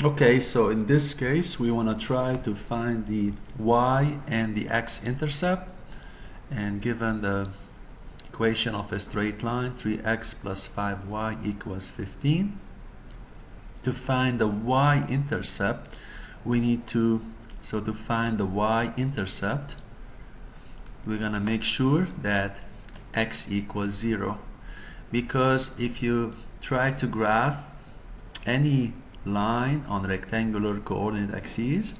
Okay, so in this case we want to try to find the y and the x-intercept, and given the equation of a straight line 3x plus 5y equals 15, to find the y-intercept we need to find the y-intercept we're gonna make sure that x equals 0, because if you try to graph any line on rectangular coordinate axes,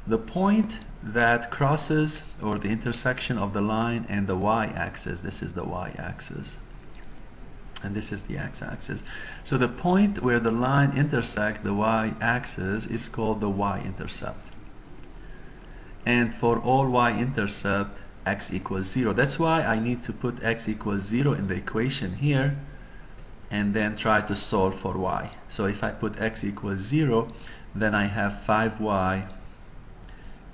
the point that crosses, or the intersection of the line and the y-axis, this is the y-axis and this is the x-axis, so the point where the line intersects the y-axis is called the y-intercept. And for all y-intercept, x equals 0. That's why I need to put x equals 0 in the equation here and then try to solve for y. So if I put x equals 0, then I have 5y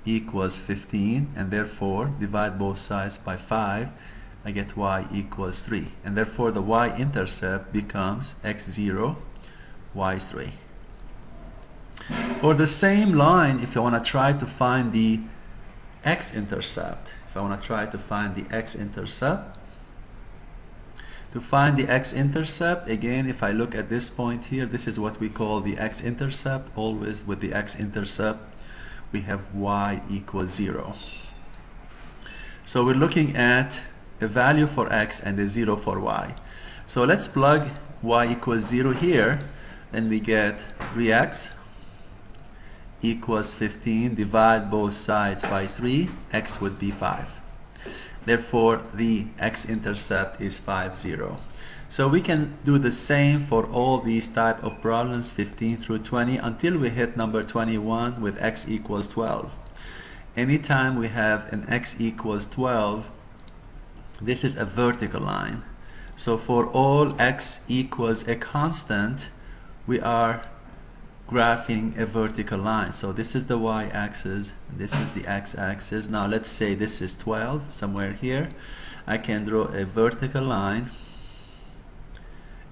equals 15, and therefore divide both sides by 5, I get y equals 3, and therefore the y-intercept becomes x0, y3. For the same line, if you want to try to find the x-intercept, to find the x-intercept, again, if I look at this point here, this is what we call the x-intercept. Always with the x-intercept we have y equals 0. So we're looking at a value for x and a 0 for y. So let's plug y equals 0 here, and we get 3x equals 15, divide both sides by 3, x would be 5. Therefore the x-intercept is 5, 0. So we can do the same for all these type of problems, 15 through 20, until we hit number 21 with x equals 12. Anytime we have an x equals 12, this is a vertical line. So for all x equals a constant, we are graphing a vertical line. So this is the y-axis, this is the x-axis. Now let's say this is 12, somewhere here. I can draw a vertical line,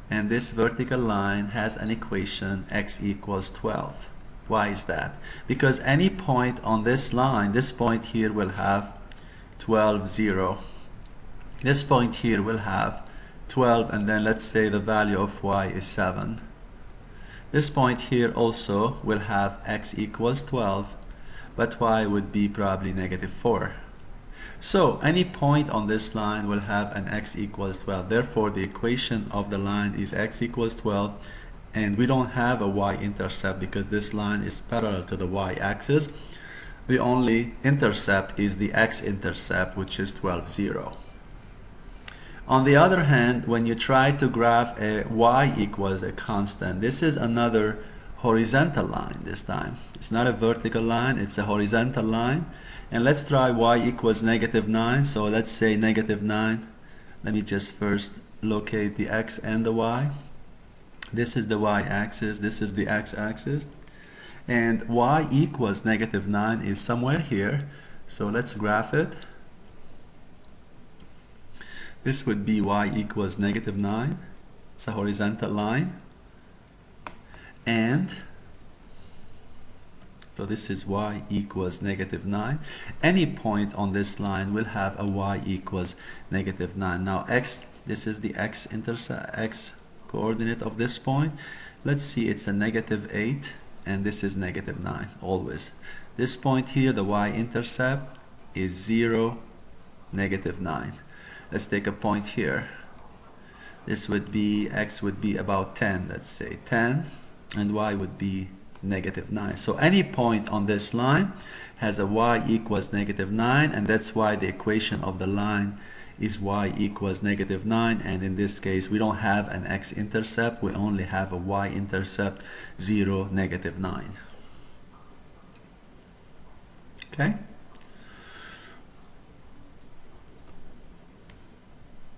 and this vertical line has an equation x equals 12. Why is that? Because any point on this line, this point here will have 12, 0. This point here will have 12, and then let's say the value of y is 7. This point here also will have x equals 12, but y would be probably negative 4. So any point on this line will have an x equals 12. Therefore the equation of the line is x equals 12, and we don't have a y-intercept because this line is parallel to the y-axis. The only intercept is the x-intercept, which is 12, 0. On the other hand, when you try to graph a y equals a constant, this is another horizontal line this time. It's not a vertical line, it's a horizontal line. And let's try y equals negative 9. So let's say negative 9. Let me just first locate the x and the y. This is the y-axis, this is the x-axis. And y equals negative 9 is somewhere here. So let's graph it. This would be y equals negative 9. It's a horizontal line. And so this is y equals negative 9. Any point on this line will have a y equals negative 9. Now x, this is the x coordinate of this point. Let's see, it's a negative 8, and this is negative 9, always. This point here, the y-intercept is 0, negative 9. Let's take a point here. This would be, x would be about 10, let's say 10, and y would be negative 9. So any point on this line has a y equals negative 9, and that's why the equation of the line is y equals negative 9, and in this case we don't have an x-intercept, we only have a y-intercept, 0, negative 9. Okay?